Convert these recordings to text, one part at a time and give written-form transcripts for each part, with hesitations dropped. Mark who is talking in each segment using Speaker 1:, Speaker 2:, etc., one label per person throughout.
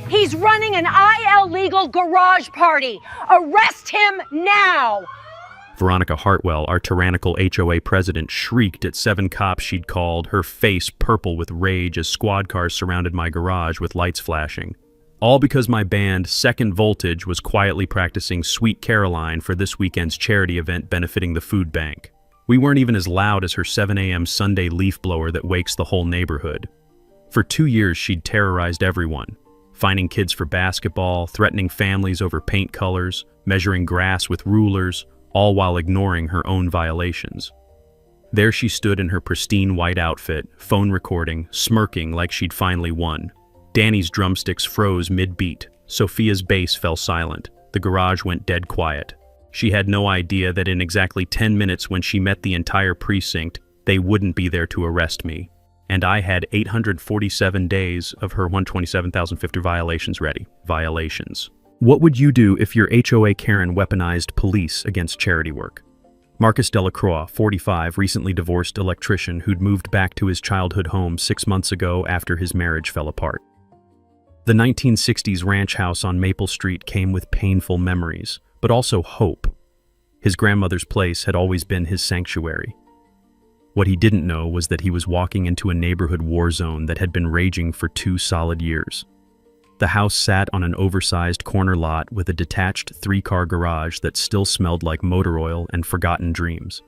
Speaker 1: He's running an IL-legal garage party. Arrest him now!
Speaker 2: Veronica Hartwell, our tyrannical HOA president, shrieked at 7 cops she'd called, her face purple with rage as squad cars surrounded my garage with lights flashing. All because my band, Second Voltage, was quietly practicing Sweet Caroline for this weekend's charity event benefiting the food bank. We weren't even as loud as her 7 a.m. Sunday leaf blower that wakes the whole neighborhood. For 2 years, she'd terrorized everyone, fining kids for basketball, threatening families over paint colors, measuring grass with rulers, all while ignoring her own violations. There she stood in her pristine white outfit, phone recording, smirking like she'd finally won. Danny's drumsticks froze mid-beat. Sophia's bass fell silent. The garage went dead quiet. She had no idea that in exactly 10 minutes when she met the entire precinct, they wouldn't be there to arrest me. And I had 847 days of her 127,050 violations ready. Violations. What would you do if your HOA Karen weaponized police against charity work? Marcus Delacroix, 45, recently divorced electrician who'd moved back to his childhood home 6 months ago after his marriage fell apart. The 1960s ranch house on Maple Street came with painful memories, but also hope. His grandmother's place had always been his sanctuary. What he didn't know was that he was walking into a neighborhood war zone that had been raging for 2 solid years. The house sat on an oversized corner lot with a detached 3-car garage that still smelled like motor oil and forgotten dreams.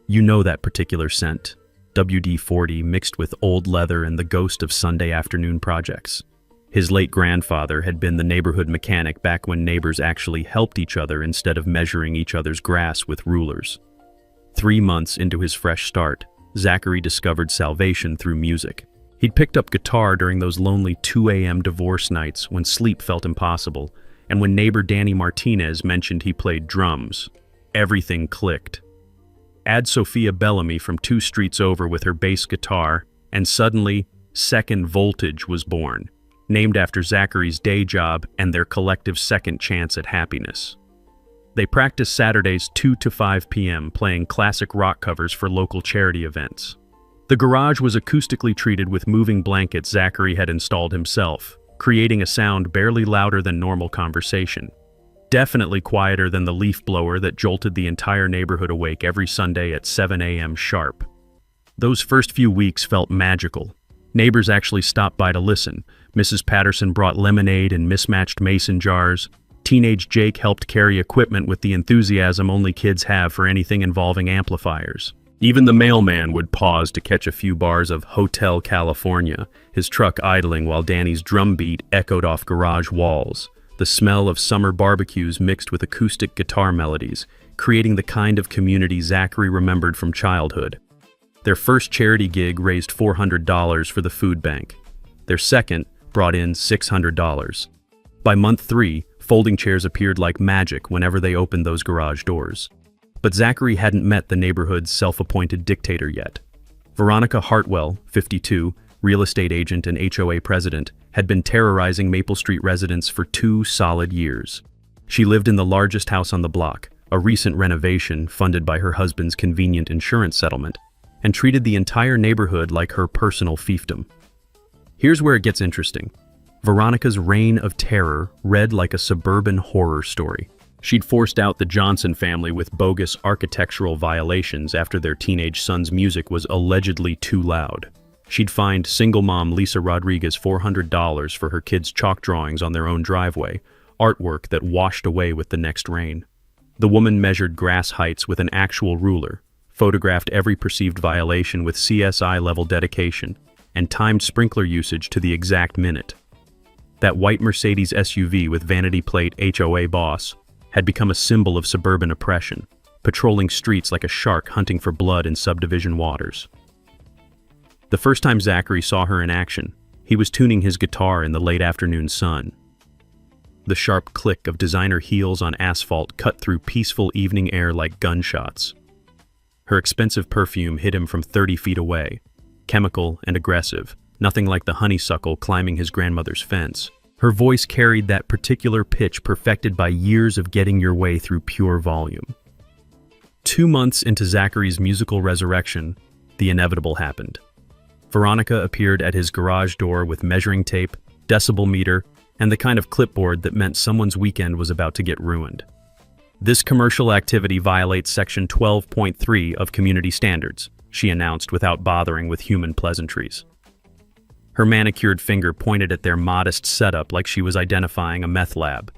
Speaker 2: You know that particular scent, WD-40 mixed with old leather and the ghost of Sunday afternoon projects. His late grandfather had been the neighborhood mechanic back when neighbors actually helped each other instead of measuring each other's grass with rulers. 3 months into his fresh start, Zachary discovered salvation through music. He'd picked up guitar during those lonely 2 a.m. divorce nights when sleep felt impossible, and when neighbor Danny Martinez mentioned he played drums, everything clicked. Add Sophia Bellamy from 2 streets over with her bass guitar, and suddenly, Second Voltage was born, named after Zachary's day job and their collective second chance at happiness. They practiced Saturdays 2 to 5 p.m., playing classic rock covers for local charity events. The garage was acoustically treated with moving blankets Zachary had installed himself, creating a sound barely louder than normal conversation. Definitely quieter than the leaf blower that jolted the entire neighborhood awake every Sunday at 7 a.m. sharp. Those first few weeks felt magical. Neighbors actually stopped by to listen. Mrs. Patterson brought lemonade in mismatched mason jars. Teenage Jake helped carry equipment with the enthusiasm only kids have for anything involving amplifiers. Even the mailman would pause to catch a few bars of Hotel California, his truck idling while Danny's drum beat echoed off garage walls. The smell of summer barbecues mixed with acoustic guitar melodies, creating the kind of community Zachary remembered from childhood. Their first charity gig raised $400 for the food bank. Their second brought in $600. By month 3, folding chairs appeared like magic whenever they opened those garage doors. But Zachary hadn't met the neighborhood's self-appointed dictator yet. Veronica Hartwell, 52, real estate agent and HOA president, had been terrorizing Maple Street residents for 2 solid years. She lived in the largest house on the block, a recent renovation funded by her husband's convenient insurance settlement, and treated the entire neighborhood like her personal fiefdom. Here's where it gets interesting. Veronica's reign of terror read like a suburban horror story. She'd forced out the Johnson family with bogus architectural violations after their teenage son's music was allegedly too loud. She'd fined single mom Lisa Rodriguez $400 for her kids' chalk drawings on their own driveway, artwork that washed away with the next rain. The woman measured grass heights with an actual ruler, photographed every perceived violation with CSI-level dedication, and timed sprinkler usage to the exact minute. That white Mercedes SUV with vanity plate HOA boss had become a symbol of suburban oppression, patrolling streets like a shark hunting for blood in subdivision waters. The first time Zachary saw her in action, he was tuning his guitar in the late afternoon sun. The sharp click of designer heels on asphalt cut through peaceful evening air like gunshots. Her expensive perfume hit him from 30 feet away, chemical and aggressive, nothing like the honeysuckle climbing his grandmother's fence. Her voice carried that particular pitch perfected by years of getting your way through pure volume. 2 months into Zachary's musical resurrection, the inevitable happened. Veronica appeared at his garage door with measuring tape, decibel meter, and the kind of clipboard that meant someone's weekend was about to get ruined. This commercial activity violates Section 12.3 of Community Standards, she announced without bothering with human pleasantries. Her manicured finger pointed at their modest setup like she was identifying a meth lab.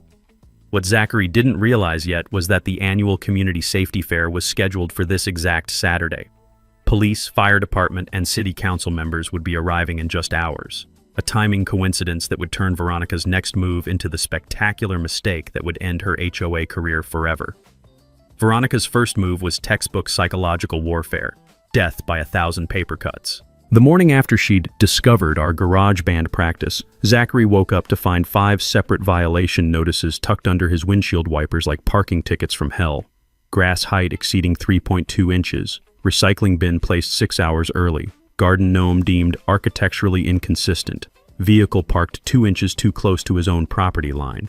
Speaker 2: What Zachary didn't realize yet was that the annual community safety fair was scheduled for this exact Saturday. Police, fire department, and city council members would be arriving in just hours. A timing coincidence that would turn Veronica's next move into the spectacular mistake that would end her HOA career forever. Veronica's first move was textbook psychological warfare, death by 1,000 paper cuts. The morning after she'd discovered our garage band practice, Zachary woke up to find 5 separate violation notices tucked under his windshield wipers like parking tickets from hell. Grass height exceeding 3.2 inches, recycling bin placed 6 hours early, garden gnome deemed architecturally inconsistent, vehicle parked 2 inches too close to his own property line,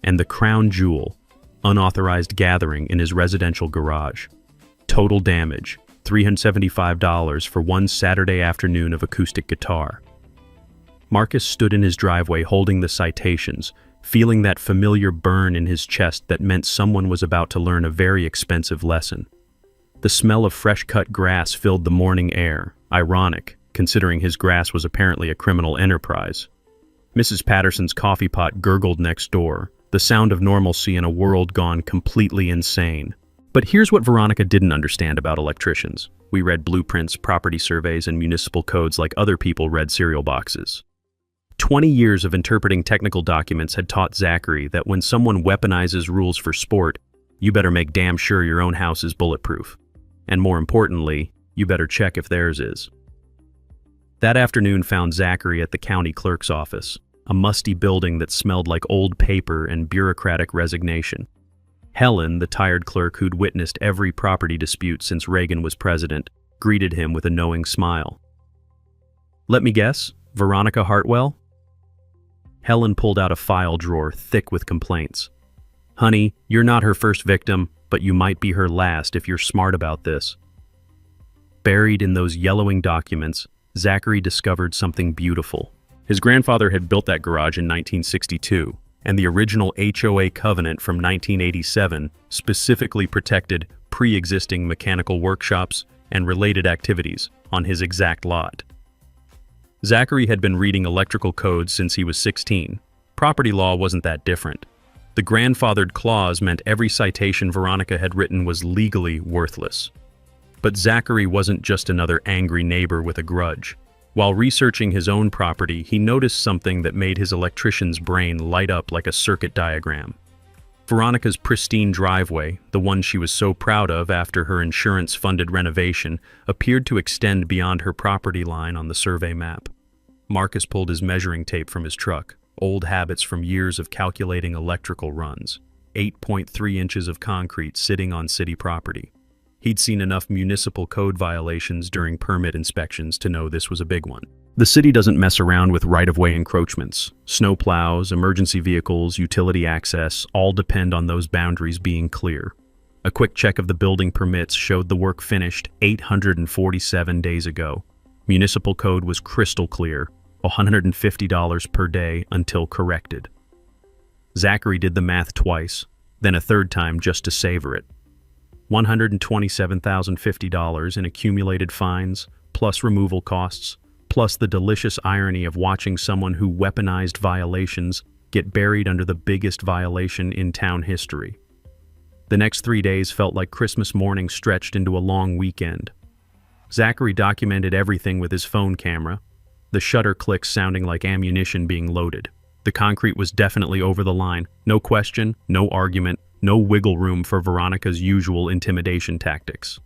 Speaker 2: and the crown jewel, unauthorized gathering in his residential garage. Total damage, $375 for one Saturday afternoon of acoustic guitar. Marcus stood in his driveway holding the citations, feeling that familiar burn in his chest that meant someone was about to learn a very expensive lesson. The smell of fresh-cut grass filled the morning air, ironic, considering his grass was apparently a criminal enterprise. Mrs. Patterson's coffee pot gurgled next door, the sound of normalcy in a world gone completely insane. But here's what Veronica didn't understand about electricians. We read blueprints, property surveys, and municipal codes like other people read cereal boxes. 20 years of interpreting technical documents had taught Zachary that when someone weaponizes rules for sport, you better make damn sure your own house is bulletproof. And more importantly, you better check if theirs is. That afternoon found Zachary at the county clerk's office, a musty building that smelled like old paper and bureaucratic resignation. Helen, the tired clerk who'd witnessed every property dispute since Reagan was president, greeted him with a knowing smile. "Let me guess, Veronica Hartwell?" Helen pulled out a file drawer thick with complaints. "Honey, you're not her first victim, but you might be her last if you're smart about this." Buried in those yellowing documents, Zachary discovered something beautiful. His grandfather had built that garage in 1962, and the original HOA covenant from 1987 specifically protected pre-existing mechanical workshops and related activities on his exact lot. Zachary had been reading electrical codes since he was 16. Property law wasn't that different. The grandfathered clause meant every citation Veronica had written was legally worthless. But Zachary wasn't just another angry neighbor with a grudge. While researching his own property, he noticed something that made his electrician's brain light up like a circuit diagram. Veronica's pristine driveway, the one she was so proud of after her insurance-funded renovation, appeared to extend beyond her property line on the survey map. Marcus pulled his measuring tape from his truck, old habits from years of calculating electrical runs. 8.3 inches of concrete sitting on city property. He'd seen enough municipal code violations during permit inspections to know this was a big one. The city doesn't mess around with right-of-way encroachments. Snow plows, emergency vehicles, utility access, all depend on those boundaries being clear. A quick check of the building permits showed the work finished 847 days ago. Municipal code was crystal clear, $150 per day until corrected. Zachary did the math twice, then a third time just to savor it. $127,050 in accumulated fines, plus removal costs, plus the delicious irony of watching someone who weaponized violations get buried under the biggest violation in town history. The next 3 days felt like Christmas morning stretched into a long weekend. Zachary documented everything with his phone camera, the shutter clicks sounding like ammunition being loaded. The concrete was definitely over the line, no question, no argument, no wiggle room for Veronica's usual intimidation tactics.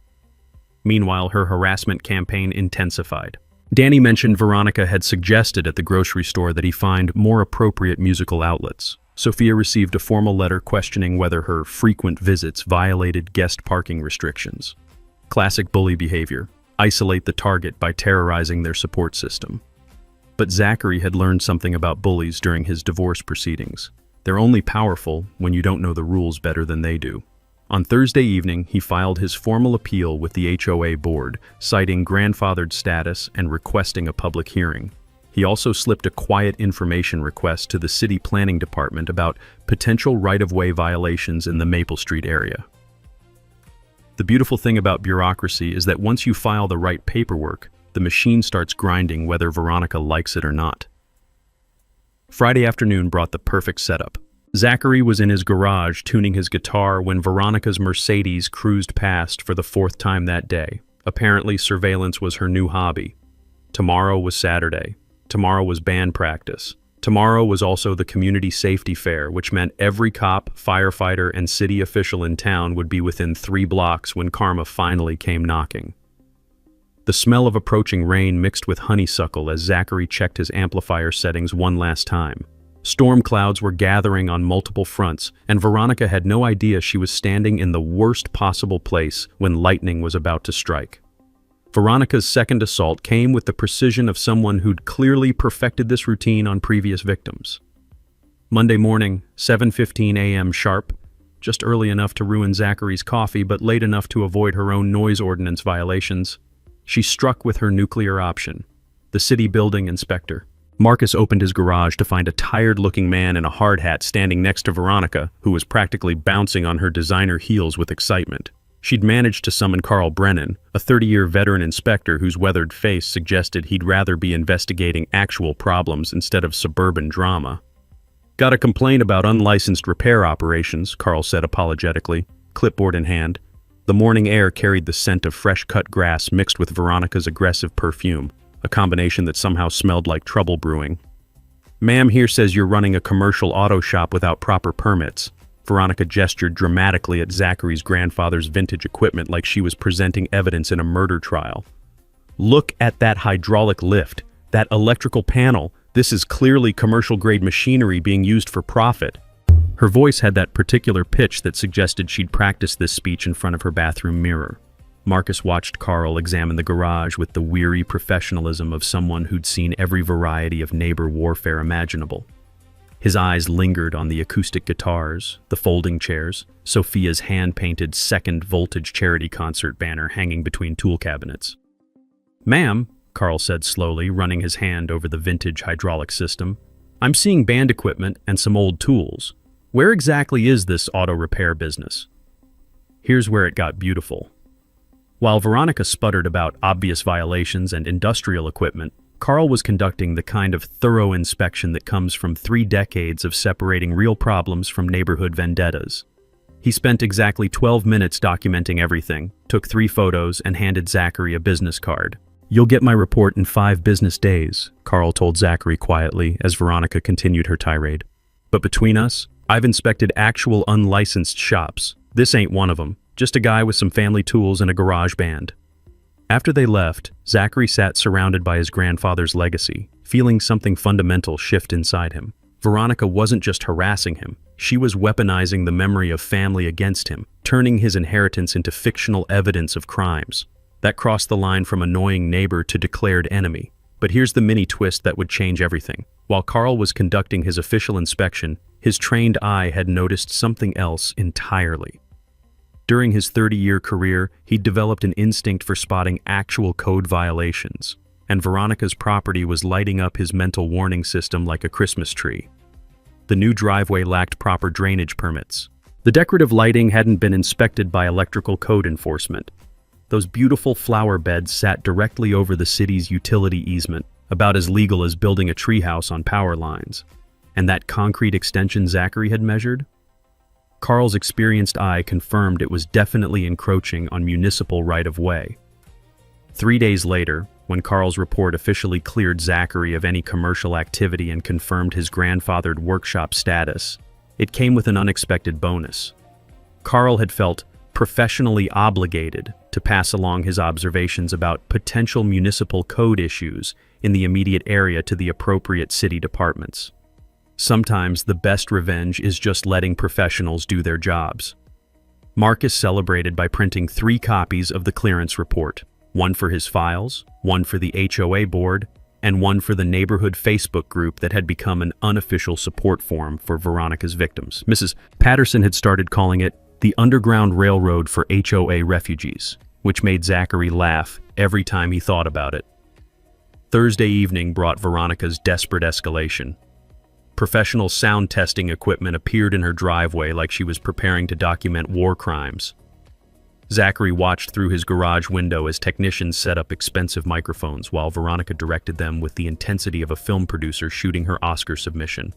Speaker 2: Meanwhile, her harassment campaign intensified. Danny mentioned Veronica had suggested at the grocery store that he find more appropriate musical outlets. Sophia received a formal letter questioning whether her frequent visits violated guest parking restrictions. Classic bully behavior. Isolate the target by terrorizing their support system. But Zachary had learned something about bullies during his divorce proceedings. They're only powerful when you don't know the rules better than they do. On Thursday evening, he filed his formal appeal with the HOA board, citing grandfathered status and requesting a public hearing. He also slipped a quiet information request to the city planning department about potential right-of-way violations in the Maple Street area. The beautiful thing about bureaucracy is that once you file the right paperwork, the machine starts grinding whether Veronica likes it or not. Friday afternoon brought the perfect setup. Zachary was in his garage tuning his guitar when Veronica's Mercedes cruised past for the fourth time that day. Apparently, surveillance was her new hobby. Tomorrow was Saturday. Tomorrow was band practice. Tomorrow was also the community safety fair, which meant every cop, firefighter, and city official in town would be within 3 blocks when karma finally came knocking. The smell of approaching rain mixed with honeysuckle as Zachary checked his amplifier settings one last time. Storm clouds were gathering on multiple fronts, and Veronica had no idea she was standing in the worst possible place when lightning was about to strike. Veronica's second assault came with the precision of someone who'd clearly perfected this routine on previous victims. Monday morning, 7:15 a.m. sharp, just early enough to ruin Zachary's coffee but late enough to avoid her own noise ordinance violations, she struck with her nuclear option, the city building inspector. Marcus opened his garage to find a tired-looking man in a hard hat standing next to Veronica, who was practically bouncing on her designer heels with excitement. She'd managed to summon Carl Brennan, a 30-year veteran inspector whose weathered face suggested he'd rather be investigating actual problems instead of suburban drama. "Got a complaint about unlicensed repair operations," Carl said apologetically, clipboard in hand. The morning air carried the scent of fresh-cut grass mixed with Veronica's aggressive perfume, a combination that somehow smelled like trouble brewing. "Ma'am here says you're running a commercial auto shop without proper permits." Veronica gestured dramatically at Zachary's grandfather's vintage equipment like she was presenting evidence in a murder trial. "Look at that hydraulic lift, that electrical panel. This is clearly commercial-grade machinery being used for profit." Her voice had that particular pitch that suggested she'd practiced this speech in front of her bathroom mirror. Marcus watched Carl examine the garage with the weary professionalism of someone who'd seen every variety of neighbor warfare imaginable. His eyes lingered on the acoustic guitars, the folding chairs, Sophia's hand-painted Second Voltage charity concert banner hanging between tool cabinets. "Ma'am," Carl said slowly, running his hand over the vintage hydraulic system, "I'm seeing band equipment and some old tools. Where exactly is this auto repair business?" Here's where it got beautiful. While Veronica sputtered about obvious violations and industrial equipment, Carl was conducting the kind of thorough inspection that comes from 3 decades of separating real problems from neighborhood vendettas. He spent exactly 12 minutes documenting everything, took 3 photos, and handed Zachary a business card. "You'll get my report in 5 business days," Carl told Zachary quietly as Veronica continued her tirade. "But between us, I've inspected actual unlicensed shops. This ain't one of them. Just a guy with some family tools and a garage band." After they left, Zachary sat surrounded by his grandfather's legacy, feeling something fundamental shift inside him. Veronica wasn't just harassing him, she was weaponizing the memory of family against him, turning his inheritance into fictional evidence of crimes. That crossed the line from annoying neighbor to declared enemy. But here's the mini twist that would change everything. While Carl was conducting his official inspection, his trained eye had noticed something else entirely. During his 30-year career, he'd developed an instinct for spotting actual code violations, and Veronica's property was lighting up his mental warning system like a Christmas tree. The new driveway lacked proper drainage permits. The decorative lighting hadn't been inspected by electrical code enforcement. Those beautiful flower beds sat directly over the city's utility easement, about as legal as building a treehouse on power lines. And that concrete extension Zachary had measured? Carl's experienced eye confirmed it was definitely encroaching on municipal right-of-way. 3 days later, when Carl's report officially cleared Zachary of any commercial activity and confirmed his grandfathered workshop status, it came with an unexpected bonus. Carl had felt professionally obligated to pass along his observations about potential municipal code issues in the immediate area to the appropriate city departments. Sometimes the best revenge is just letting professionals do their jobs. Marcus celebrated by printing 3 copies of the clearance report, one for his files, one for the HOA board, and one for the neighborhood Facebook group that had become an unofficial support forum for Veronica's victims. Mrs. Patterson had started calling it the Underground Railroad for HOA refugees, which made Zachary laugh every time he thought about it. Thursday evening brought Veronica's desperate escalation. Professional sound testing equipment appeared in her driveway like she was preparing to document war crimes. Zachary watched through his garage window as technicians set up expensive microphones while Veronica directed them with the intensity of a film producer shooting her Oscar submission.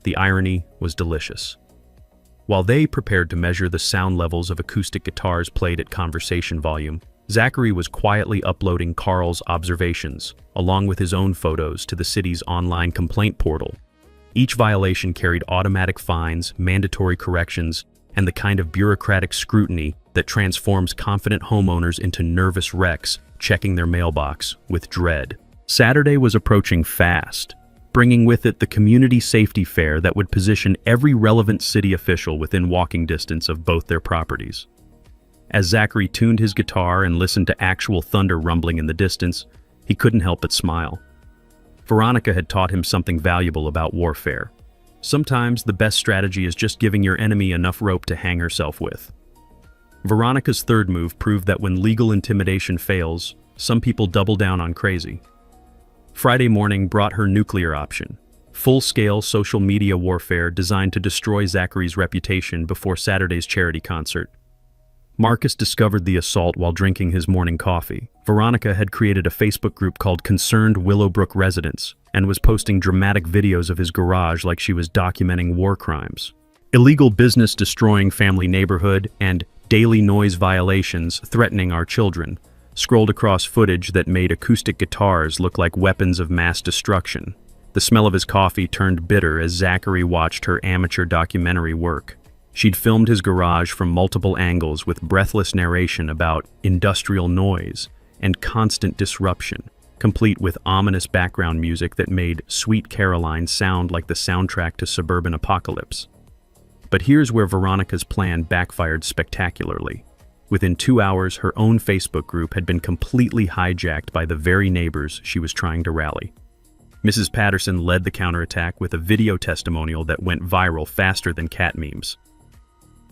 Speaker 2: The irony was delicious. While they prepared to measure the sound levels of acoustic guitars played at conversation volume, Zachary was quietly uploading Carl's observations, along with his own photos, to the city's online complaint portal. Each violation carried automatic fines, mandatory corrections, and the kind of bureaucratic scrutiny that transforms confident homeowners into nervous wrecks checking their mailbox with dread. Saturday was approaching fast, bringing with it the community safety fair that would position every relevant city official within walking distance of both their properties. As Zachary tuned his guitar and listened to actual thunder rumbling in the distance, he couldn't help but smile. Veronica had taught him something valuable about warfare. Sometimes the best strategy is just giving your enemy enough rope to hang herself with. Veronica's third move proved that when legal intimidation fails, some people double down on crazy. Friday morning brought her nuclear option, full-scale social media warfare designed to destroy Zachary's reputation before Saturday's charity concert. Marcus discovered the assault while drinking his morning coffee. Veronica had created a Facebook group called Concerned Willowbrook Residents and was posting dramatic videos of his garage like she was documenting war crimes. Illegal business destroying family neighborhood and daily noise violations threatening our children scrolled across footage that made acoustic guitars look like weapons of mass destruction. The smell of his coffee turned bitter as Zachary watched her amateur documentary work. She'd filmed his garage from multiple angles with breathless narration about industrial noise and constant disruption, complete with ominous background music that made Sweet Caroline sound like the soundtrack to suburban apocalypse. But here's where Veronica's plan backfired spectacularly. Within 2 hours, her own Facebook group had been completely hijacked by the very neighbors she was trying to rally. Mrs. Patterson led the counterattack with a video testimonial that went viral faster than cat memes.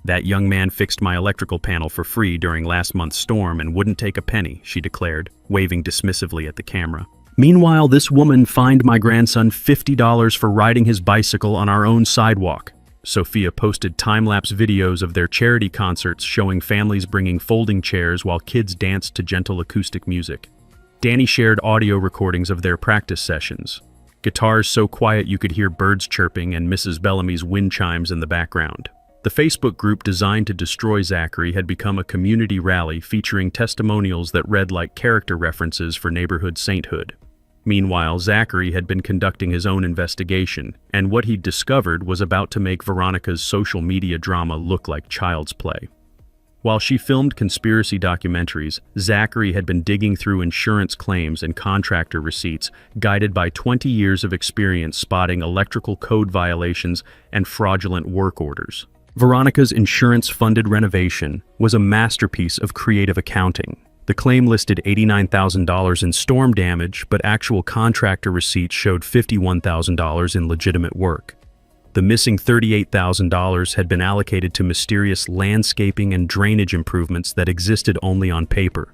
Speaker 2: "That young man fixed my electrical panel for free during last month's storm and wouldn't take a penny," she declared, waving dismissively at the camera. "Meanwhile, this woman fined my grandson $50 for riding his bicycle on our own sidewalk." Sophia posted time-lapse videos of their charity concerts showing families bringing folding chairs while kids danced to gentle acoustic music. Danny shared audio recordings of their practice sessions. Guitars so quiet you could hear birds chirping and Mrs. Bellamy's wind chimes in the background. The Facebook group designed to destroy Zachary had become a community rally featuring testimonials that read like character references for neighborhood sainthood. Meanwhile, Zachary had been conducting his own investigation, and what he'd discovered was about to make Veronica's social media drama look like child's play. While she filmed conspiracy documentaries, Zachary had been digging through insurance claims and contractor receipts, guided by 20 years of experience spotting electrical code violations and fraudulent work orders. Veronica's insurance-funded renovation was a masterpiece of creative accounting. The claim listed $89,000 in storm damage, but actual contractor receipts showed $51,000 in legitimate work. The missing $38,000 had been allocated to mysterious landscaping and drainage improvements that existed only on paper.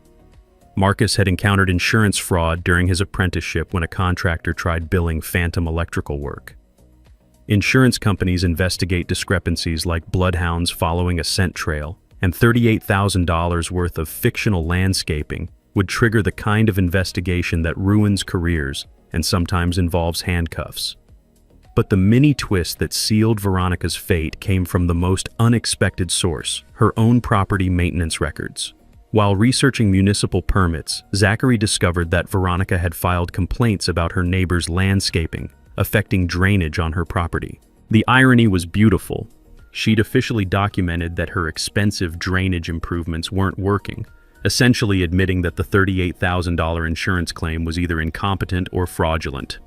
Speaker 2: Marcus had encountered insurance fraud during his apprenticeship when a contractor tried billing phantom electrical work. Insurance companies investigate discrepancies like bloodhounds following a scent trail, and $38,000 worth of fictional landscaping would trigger the kind of investigation that ruins careers and sometimes involves handcuffs. But the mini twist that sealed Veronica's fate came from the most unexpected source, her own property maintenance records. While researching municipal permits, Zachary discovered that Veronica had filed complaints about her neighbor's landscaping, affecting drainage on her property. The irony was beautiful. She'd officially documented that her expensive drainage improvements weren't working, essentially admitting that the $38,000 insurance claim was either incompetent or fraudulent.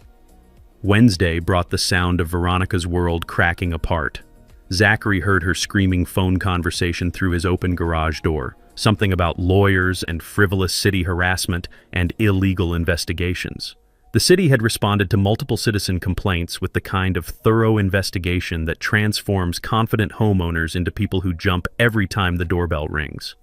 Speaker 2: Wednesday brought the sound of Veronica's world cracking apart. Zachary heard her screaming phone conversation through his open garage door, something about lawyers and frivolous city harassment and illegal investigations. The city had responded to multiple citizen complaints with the kind of thorough investigation that transforms confident homeowners into people who jump every time the doorbell rings.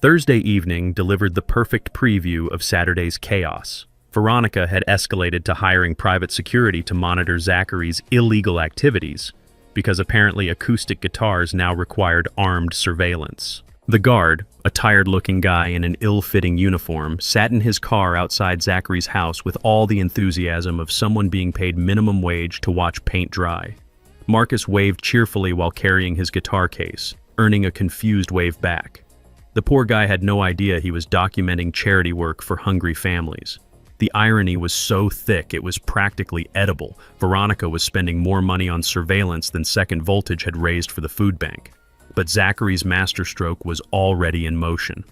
Speaker 2: Thursday evening delivered the perfect preview of Saturday's chaos. Veronica had escalated to hiring private security to monitor Zachary's illegal activities, because apparently acoustic guitars now required armed surveillance. The guard, a tired-looking guy in an ill-fitting uniform, sat in his car outside Zachary's house with all the enthusiasm of someone being paid minimum wage to watch paint dry. Marcus waved cheerfully while carrying his guitar case, earning a confused wave back. The poor guy had no idea he was documenting charity work for hungry families. The irony was so thick it was practically edible. Veronica was spending more money on surveillance than Second Voltage had raised for the food bank. But Zachary's masterstroke was already in motion.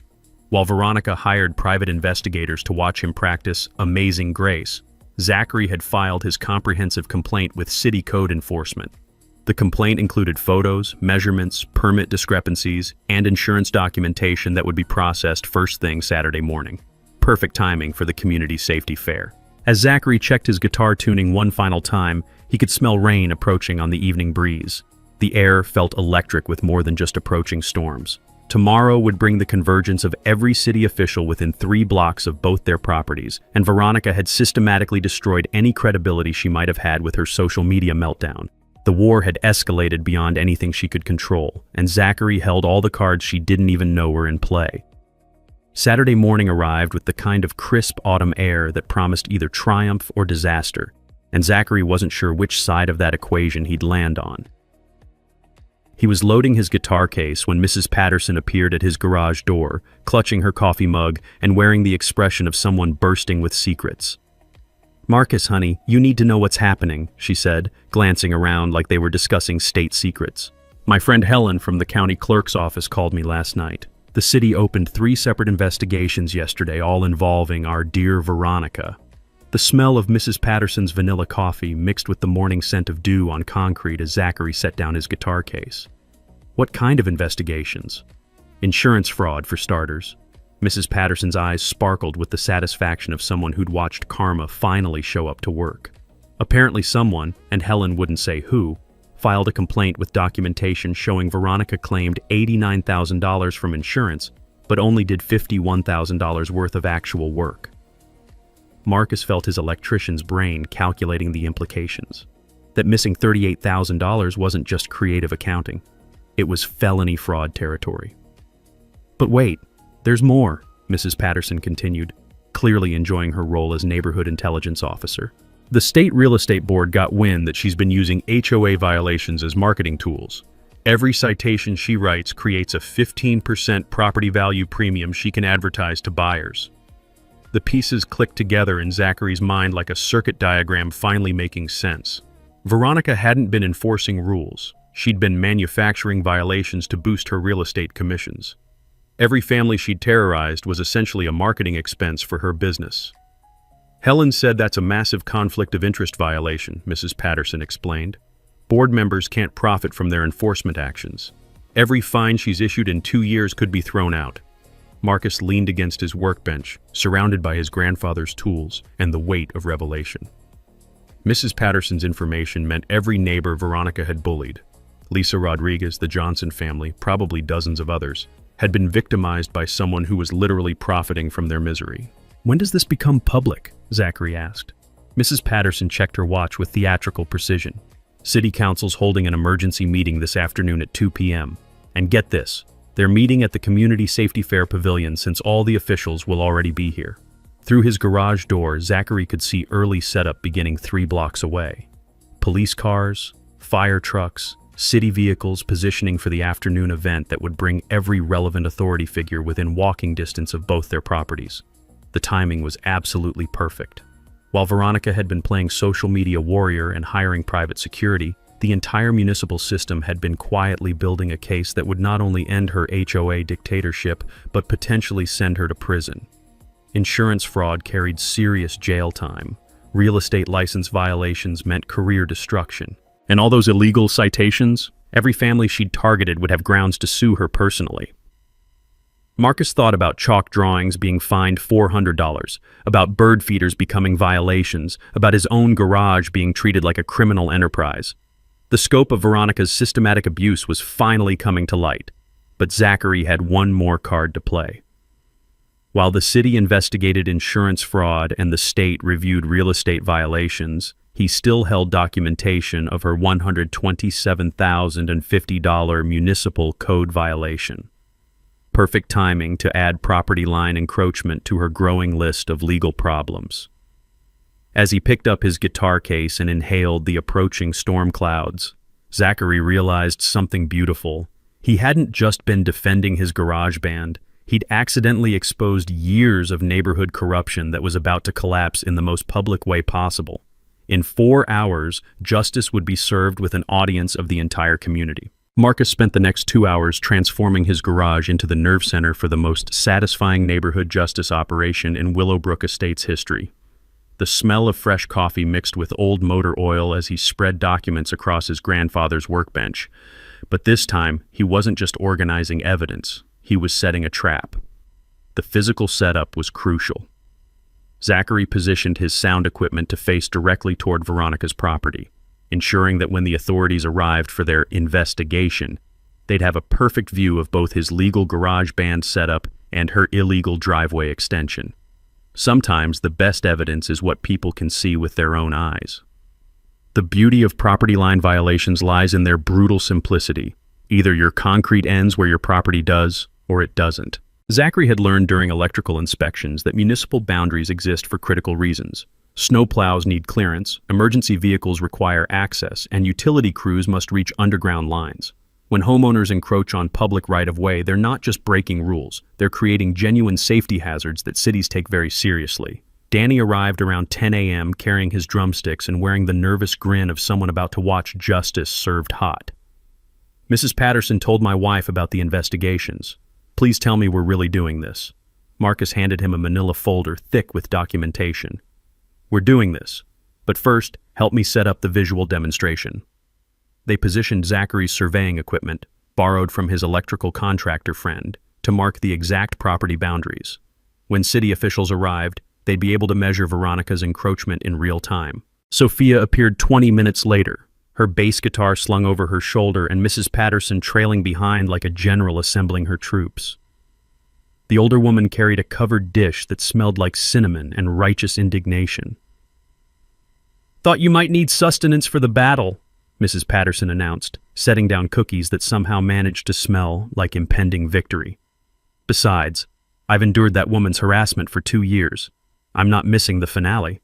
Speaker 2: While Veronica hired private investigators to watch him practice Amazing Grace, Zachary had filed his comprehensive complaint with city code enforcement. The complaint included photos, measurements, permit discrepancies, and insurance documentation that would be processed first thing Saturday morning. Perfect timing for the community safety fair. As Zachary checked his guitar tuning one final time, he could smell rain approaching on the evening breeze. The air felt electric with more than just approaching storms. Tomorrow would bring the convergence of every city official within 3 blocks of both their properties, and Veronica had systematically destroyed any credibility she might have had with her social media meltdown. The war had escalated beyond anything she could control, and Zachary held all the cards she didn't even know were in play. Saturday morning arrived with the kind of crisp autumn air that promised either triumph or disaster, and Zachary wasn't sure which side of that equation he'd land on. He was loading his guitar case when Mrs. Patterson appeared at his garage door, clutching her coffee mug and wearing the expression of someone bursting with secrets. "Marcus, honey, you need to know what's happening," she said, glancing around like they were discussing state secrets. "My friend Helen from the county clerk's office called me last night. The city opened 3 separate investigations yesterday, all involving our dear Veronica." The smell of Mrs. Patterson's vanilla coffee mixed with the morning scent of dew on concrete as Zachary set down his guitar case. What kind of investigations? Insurance fraud, for starters. Mrs. Patterson's eyes sparkled with the satisfaction of someone who'd watched karma finally show up to work. Apparently someone, and Helen wouldn't say who, filed a complaint with documentation showing Veronica claimed $89,000 from insurance, but only did $51,000 worth of actual work. Marcus felt his electrician's brain calculating the implications. That missing $38,000 wasn't just creative accounting. It was felony fraud territory. "But wait, there's more," Mrs. Patterson continued, clearly enjoying her role as neighborhood intelligence officer. "The state real estate board got wind that she's been using HOA violations as marketing tools. Every citation she writes creates a 15% property value premium she can advertise to buyers." The pieces clicked together in Zachary's mind like a circuit diagram finally making sense. Veronica hadn't been enforcing rules. She'd been manufacturing violations to boost her real estate commissions. Every family she'd terrorized was essentially a marketing expense for her business. "Helen said that's a massive conflict of interest violation," Mrs. Patterson explained. "Board members can't profit from their enforcement actions. Every fine she's issued in 2 years could be thrown out." Marcus leaned against his workbench, surrounded by his grandfather's tools and the weight of revelation. Mrs. Patterson's information meant every neighbor Veronica had bullied, Lisa Rodriguez, the Johnson family, probably dozens of others, had been victimized by someone who was literally profiting from their misery. "When does this become public?" Zachary asked. Mrs. Patterson checked her watch with theatrical precision. "City Council's holding an emergency meeting this afternoon at 2 p.m. And get this, they're meeting at the Community Safety Fair Pavilion since all the officials will already be here." Through his garage door, Zachary could see early setup beginning 3 blocks away. Police cars, fire trucks, city vehicles positioning for the afternoon event that would bring every relevant authority figure within walking distance of both their properties. The timing was absolutely perfect. While Veronica had been playing social media warrior and hiring private security, the entire municipal system had been quietly building a case that would not only end her HOA dictatorship, but potentially send her to prison. Insurance fraud carried serious jail time. Real estate license violations meant career destruction. And all those illegal citations, every family she'd targeted would have grounds to sue her personally. Marcus thought about chalk drawings being fined $400, about bird feeders becoming violations, about his own garage being treated like a criminal enterprise. The scope of Veronica's systematic abuse was finally coming to light, but Zachary had one more card to play. While the city investigated insurance fraud and the state reviewed real estate violations, he still held documentation of her $127,050 municipal code violation. Perfect timing to add property line encroachment to her growing list of legal problems. As he picked up his guitar case and inhaled the approaching storm clouds, Zachary realized something beautiful. He hadn't just been defending his garage band. He'd accidentally exposed years of neighborhood corruption that was about to collapse in the most public way possible. In 4 hours, justice would be served with an audience of the entire community. Marcus spent the next 2 hours transforming his garage into the nerve center for the most satisfying neighborhood justice operation in Willowbrook Estates history. The smell of fresh coffee mixed with old motor oil as he spread documents across his grandfather's workbench. But this time, he wasn't just organizing evidence. He was setting a trap. The physical setup was crucial. Zachary positioned his sound equipment to face directly toward Veronica's property, ensuring that when the authorities arrived for their investigation, they'd have a perfect view of both his legal garage band setup and her illegal driveway extension. Sometimes the best evidence is what people can see with their own eyes. The beauty of property line violations lies in their brutal simplicity. Either your concrete ends where your property does, or it doesn't. Zachary had learned during electrical inspections that municipal boundaries exist for critical reasons. Snowplows need clearance, emergency vehicles require access, and utility crews must reach underground lines. When homeowners encroach on public right-of-way, they're not just breaking rules, they're creating genuine safety hazards that cities take very seriously. Danny arrived around 10 a.m. carrying his drumsticks and wearing the nervous grin of someone about to watch justice served hot. Mrs. Patterson told my wife about the investigations. Please tell me we're really doing this. Marcus handed him a manila folder thick with documentation. We're doing this, but first, help me set up the visual demonstration. They positioned Zachary's surveying equipment, borrowed from his electrical contractor friend, to mark the exact property boundaries. When city officials arrived, they'd be able to measure Veronica's encroachment in real time. Sophia appeared 20 minutes later, her bass guitar slung over her shoulder and Mrs. Patterson trailing behind like a general assembling her troops. The older woman carried a covered dish that smelled like cinnamon and righteous indignation. "Thought you might need sustenance for the battle," Mrs. Patterson announced, setting down cookies that somehow managed to smell like impending victory. "Besides, I've endured that woman's harassment for 2 years. I'm not missing the finale."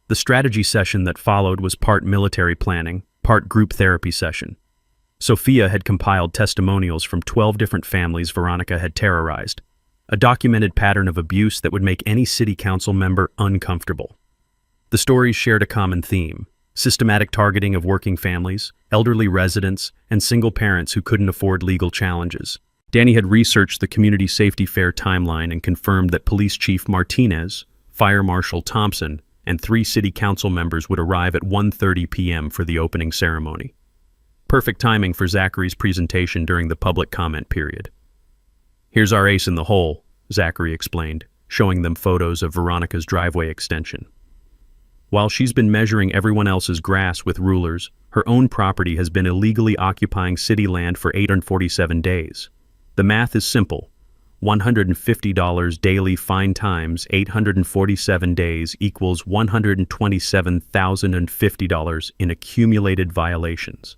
Speaker 2: The strategy session that followed was part military planning, part group therapy session. Sophia had compiled testimonials from 12 different families Veronica had terrorized, a documented pattern of abuse that would make any city council member uncomfortable. The stories shared a common theme: systematic targeting of working families, elderly residents, and single parents who couldn't afford legal challenges. Danny had researched the community safety fair timeline and confirmed that Police Chief Martinez, Fire Marshal Thompson, and 3 city council members would arrive at 1:30 p.m. for the opening ceremony. Perfect timing for Zachary's presentation during the public comment period. "Here's our ace in the hole," Zachary explained, showing them photos of Veronica's driveway extension. While she's been measuring everyone else's grass with rulers, her own property has been illegally occupying city land for 847 days. The math is simple. $150 daily fine times 847 days equals $127,050 in accumulated violations.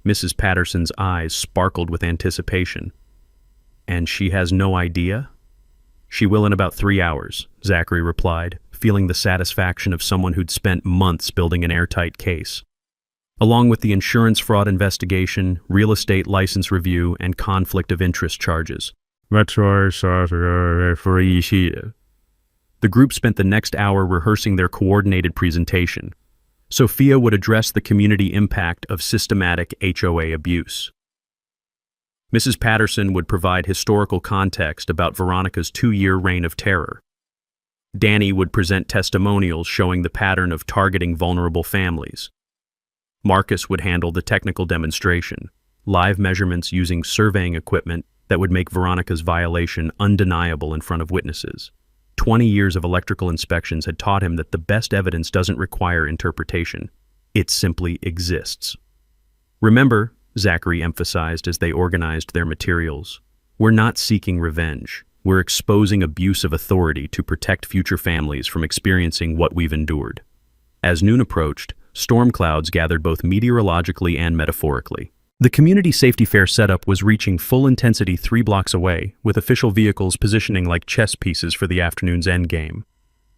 Speaker 2: Mrs. Patterson's eyes sparkled with anticipation. "And she has no idea?" "She will in about 3 hours," Zachary replied, feeling the satisfaction of someone who'd spent months building an airtight case. Along with the insurance fraud investigation, real estate license review, and conflict of interest charges. The group spent the next hour rehearsing their coordinated presentation. Sophia would address the community impact of systematic HOA abuse. Mrs. Patterson would provide historical context about Veronica's 2-year reign of terror. Danny would present testimonials showing the pattern of targeting vulnerable families. Marcus would handle the technical demonstration, live measurements using surveying equipment that would make Veronica's violation undeniable in front of witnesses. 20 years of electrical inspections had taught him that the best evidence doesn't require interpretation. It simply exists. "Remember," Zachary emphasized as they organized their materials, "we're not seeking revenge. We're exposing abuse of authority to protect future families from experiencing what we've endured. As noon approached, storm clouds gathered both meteorologically and metaphorically. The community safety fair setup was reaching full intensity 3 blocks away, with official vehicles positioning like chess pieces for the afternoon's endgame.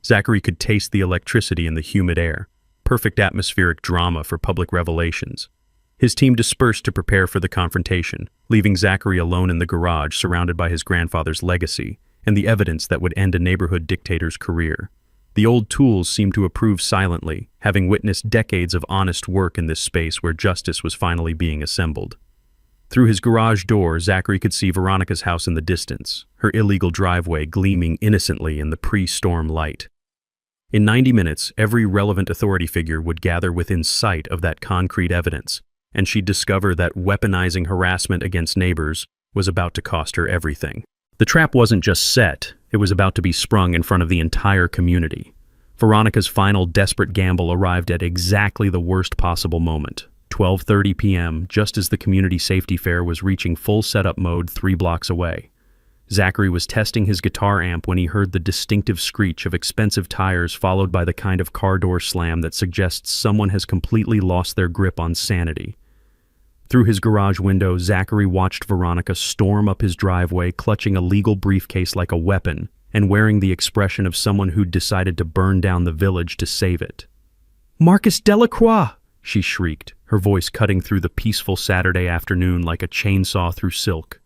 Speaker 2: Zachary could taste the electricity in the humid air, perfect atmospheric drama for public revelations. His team dispersed to prepare for the confrontation, leaving Zachary alone in the garage surrounded by his grandfather's legacy and the evidence that would end a neighborhood dictator's career. The old tools seemed to approve silently, having witnessed decades of honest work in this space where justice was finally being assembled. Through his garage door, Zachary could see Veronica's house in the distance, her illegal driveway gleaming innocently in the pre-storm light. In 90 minutes, every relevant authority figure would gather within sight of that concrete evidence, and she'd discover that weaponizing harassment against neighbors was about to cost her everything. The trap wasn't just set, it was about to be sprung in front of the entire community. Veronica's final desperate gamble arrived at exactly the worst possible moment, 12:30 p.m., just as the community safety fair was reaching full setup mode 3 blocks away. Zachary was testing his guitar amp when he heard the distinctive screech of expensive tires, followed by the kind of car door slam that suggests someone has completely lost their grip on sanity. Through his garage window, Zachary watched Veronica storm up his driveway, clutching a legal briefcase like a weapon, and wearing the expression of someone who'd decided to burn down the village to save it. "Marcus Delacroix!" she shrieked, her voice cutting through the peaceful Saturday afternoon like a chainsaw through silk.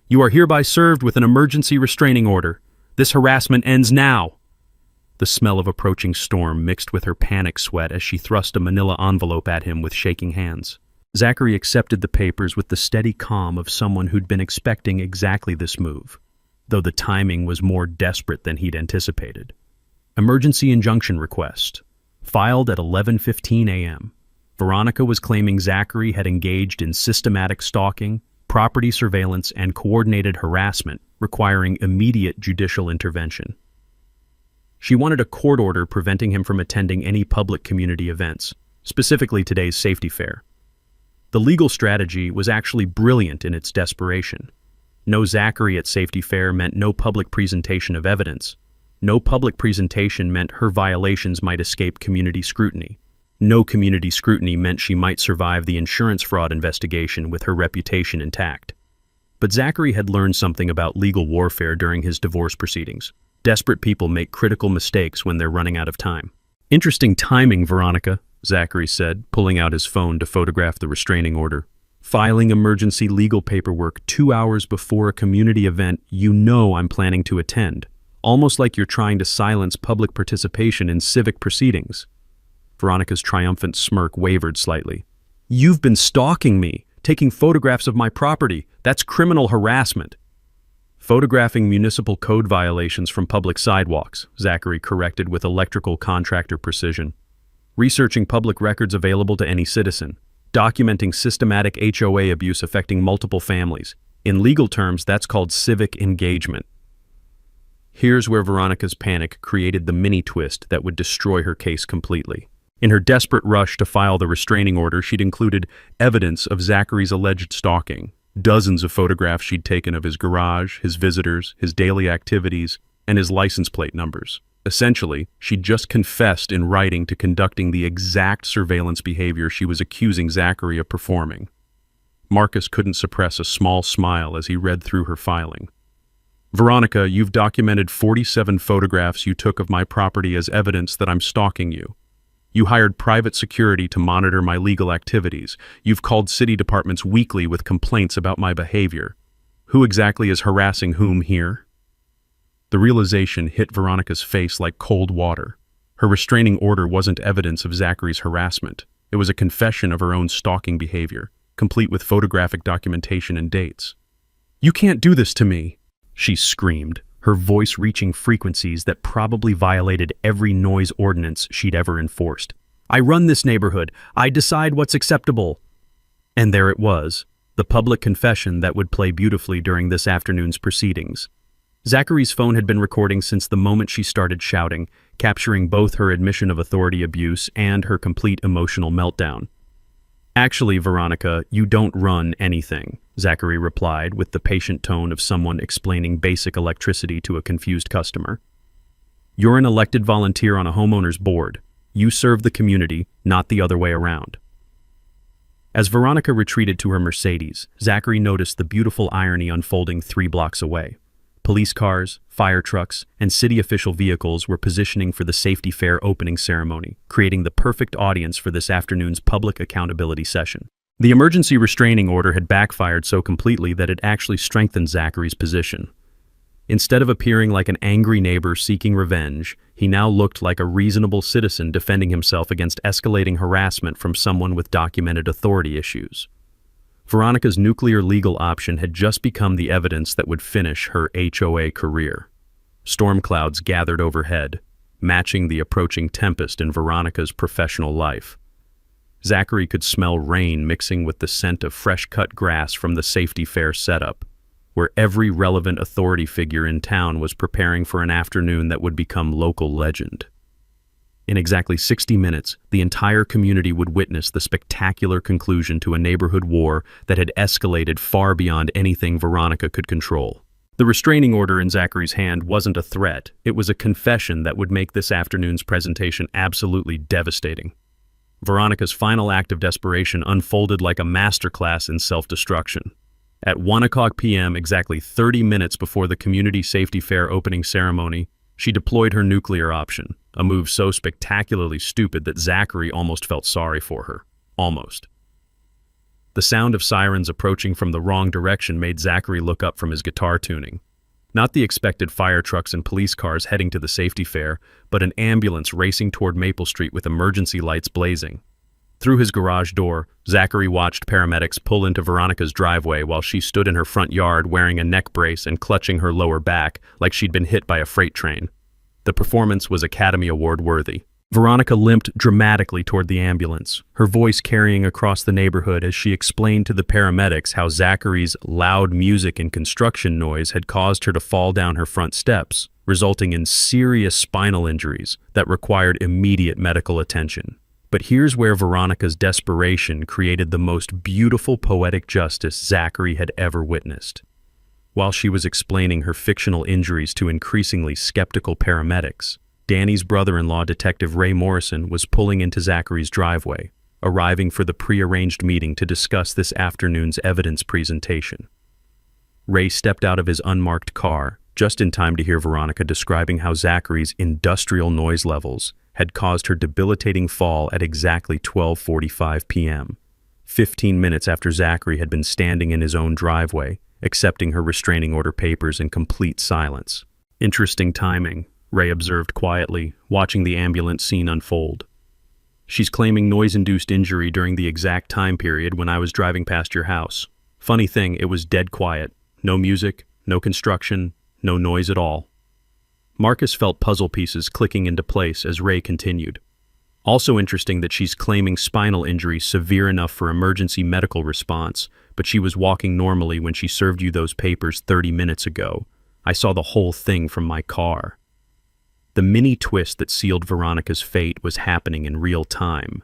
Speaker 2: "You are hereby served with an emergency restraining order. This harassment ends now." The smell of approaching storm mixed with her panic sweat as she thrust a manila envelope at him with shaking hands. Zachary accepted the papers with the steady calm of someone who'd been expecting exactly this move, though the timing was more desperate than he'd anticipated. Emergency injunction request. Filed at 11:15 a.m. Veronica was claiming Zachary had engaged in systematic stalking, property surveillance, and coordinated harassment, requiring immediate judicial intervention. She wanted a court order preventing him from attending any public community events, specifically today's safety fair. The legal strategy was actually brilliant in its desperation. No Zachary at safety fair meant no public presentation of evidence. No public presentation meant her violations might escape community scrutiny. No community scrutiny meant she might survive the insurance fraud investigation with her reputation intact. But Zachary had learned something about legal warfare during his divorce proceedings. Desperate people make critical mistakes when they're running out of time. "Interesting timing, Veronica," Zachary said, pulling out his phone to photograph the restraining order. "Filing emergency legal paperwork 2 hours before a community event you know I'm planning to attend. Almost like you're trying to silence public participation in civic proceedings." Veronica's triumphant smirk wavered slightly. "You've been stalking me, taking photographs of my property. That's criminal harassment." "Photographing municipal code violations from public sidewalks," Zachary corrected with electrical contractor precision. "Researching public records available to any citizen. Documenting systematic HOA abuse affecting multiple families. In legal terms, that's called civic engagement." Here's where Veronica's panic created the mini-twist that would destroy her case completely. In her desperate rush to file the restraining order, she'd included evidence of Zachary's alleged stalking, dozens of photographs she'd taken of his garage, his visitors, his daily activities, and his license plate numbers. Essentially, she'd just confessed in writing to conducting the exact surveillance behavior she was accusing Zachary of performing. Marcus couldn't suppress a small smile as he read through her filing. "Veronica, you've documented 47 photographs you took of my property as evidence that I'm stalking you. You hired private security to monitor my legal activities. You've called city departments weekly with complaints about my behavior. Who exactly is harassing whom here?" The realization hit Veronica's face like cold water. Her restraining order wasn't evidence of Zachary's harassment. It was a confession of her own stalking behavior, complete with photographic documentation and dates. "You can't do this to me," she screamed, her voice reaching frequencies that probably violated every noise ordinance she'd ever enforced. "I run this neighborhood. I decide what's acceptable." And there it was, the public confession that would play beautifully during this afternoon's proceedings. Zachary's phone had been recording since the moment she started shouting, capturing both her admission of authority abuse and her complete emotional meltdown. Actually, Veronica, you don't run anything, Zachary replied with the patient tone of someone explaining basic electricity to a confused customer. You're an elected volunteer on a homeowner's board. You serve the community, not the other way around. As Veronica retreated to her Mercedes, Zachary noticed the beautiful irony unfolding 3 blocks away. Police cars, fire trucks, and city official vehicles were positioning for the safety fair opening ceremony, creating the perfect audience for this afternoon's public accountability session. The emergency restraining order had backfired so completely that it actually strengthened Zachary's position. Instead of appearing like an angry neighbor seeking revenge, he now looked like a reasonable citizen defending himself against escalating harassment from someone with documented authority issues. Veronica's nuclear legal option had just become the evidence that would finish her HOA career. Storm clouds gathered overhead, matching the approaching tempest in Veronica's professional life. Zachary could smell rain mixing with the scent of fresh-cut grass from the safety fair setup, where every relevant authority figure in town was preparing for an afternoon that would become local legend. In exactly 60 minutes, the entire community would witness the spectacular conclusion to a neighborhood war that had escalated far beyond anything Veronica could control. The restraining order in Zachary's hand wasn't a threat, it was a confession that would make this afternoon's presentation absolutely devastating. Veronica's final act of desperation unfolded like a masterclass in self-destruction. At 1:00 p.m., exactly 30 minutes before the community safety fair opening ceremony, she deployed her nuclear option, a move so spectacularly stupid that Zachary almost felt sorry for her. Almost. The sound of sirens approaching from the wrong direction made Zachary look up from his guitar tuning. Not the expected fire trucks and police cars heading to the safety fair, but an ambulance racing toward Maple Street with emergency lights blazing. Through his garage door, Zachary watched paramedics pull into Veronica's driveway while she stood in her front yard wearing a neck brace and clutching her lower back like she'd been hit by a freight train. The performance was Academy Award worthy. Veronica limped dramatically toward the ambulance, her voice carrying across the neighborhood as she explained to the paramedics how Zachary's loud music and construction noise had caused her to fall down her front steps, resulting in serious spinal injuries that required immediate medical attention. But here's where Veronica's desperation created the most beautiful poetic justice Zachary had ever witnessed. While she was explaining her fictional injuries to increasingly skeptical paramedics, Danny's brother-in-law, Detective Ray Morrison, was pulling into Zachary's driveway, arriving for the pre-arranged meeting to discuss this afternoon's evidence presentation. Ray stepped out of his unmarked car, just in time to hear Veronica describing how Zachary's industrial noise levels had caused her debilitating fall at exactly 12:45 p.m., 15 minutes after Zachary had been standing in his own driveway, accepting her restraining order papers in complete silence. Interesting timing, Ray observed quietly, watching the ambulance scene unfold. She's claiming noise-induced injury during the exact time period when I was driving past your house. Funny thing, it was dead quiet. No music, no construction, no noise at all. Marcus felt puzzle pieces clicking into place as Ray continued. Also interesting that she's claiming spinal injury severe enough for emergency medical response, but she was walking normally when she served you those papers 30 minutes ago. I saw the whole thing from my car. The mini twist that sealed Veronica's fate was happening in real time.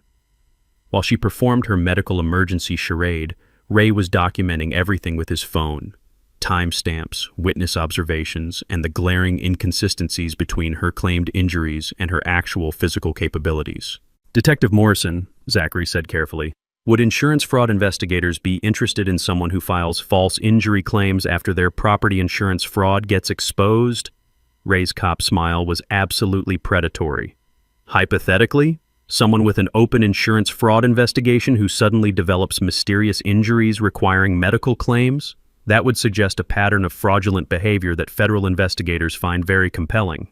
Speaker 2: While she performed her medical emergency charade, Ray was documenting everything with his phone. Timestamps, witness observations, and the glaring inconsistencies between her claimed injuries and her actual physical capabilities. Detective Morrison, Zachary said carefully, would insurance fraud investigators be interested in someone who files false injury claims after their property insurance fraud gets exposed? Ray's cop smile was absolutely predatory. Hypothetically, someone with an open insurance fraud investigation who suddenly develops mysterious injuries requiring medical claims? That would suggest a pattern of fraudulent behavior that federal investigators find very compelling.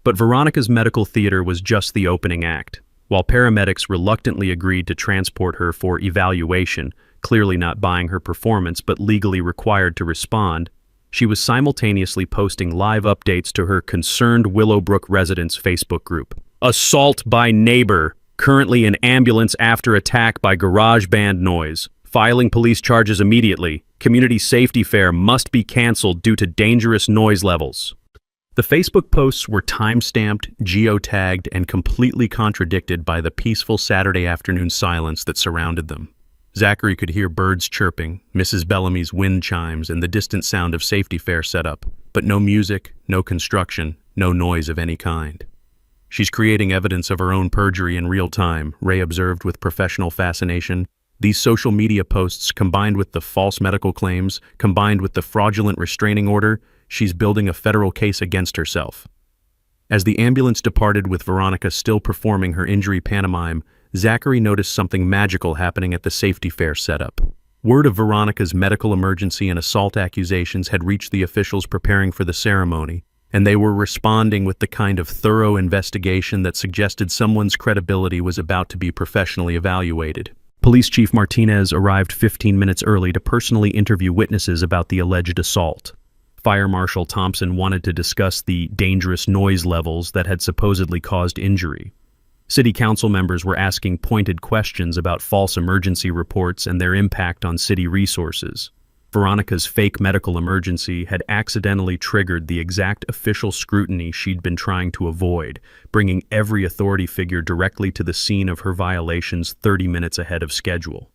Speaker 2: But Veronica's medical theater was just the opening act. While paramedics reluctantly agreed to transport her for evaluation, clearly not buying her performance but legally required to respond, she was simultaneously posting live updates to her Concerned Willowbrook Residents Facebook group. Assault by neighbor, currently in ambulance after attack by garage band noise. Filing police charges immediately. Community safety fair must be canceled due to dangerous noise levels. The Facebook posts were time-stamped, geotagged, and completely contradicted by the peaceful Saturday afternoon silence that surrounded them. Zachary could hear birds chirping, Mrs. Bellamy's wind chimes, and the distant sound of safety fair setup, but no music, no construction, no noise of any kind. "She's creating evidence of her own perjury in real time," Ray observed with professional fascination. "These social media posts, combined with the false medical claims, combined with the fraudulent restraining order, she's building a federal case against herself." As the ambulance departed with Veronica still performing her injury pantomime, Zachary noticed something magical happening at the safety fair setup. Word of Veronica's medical emergency and assault accusations had reached the officials preparing for the ceremony, and they were responding with the kind of thorough investigation that suggested someone's credibility was about to be professionally evaluated. Police Chief Martinez arrived 15 minutes early to personally interview witnesses about the alleged assault. Fire Marshal Thompson wanted to discuss the dangerous noise levels that had supposedly caused injury. City council members were asking pointed questions about false emergency reports and their impact on city resources. Veronica's fake medical emergency had accidentally triggered the exact official scrutiny she'd been trying to avoid, bringing every authority figure directly to the scene of her violations 30 minutes ahead of schedule.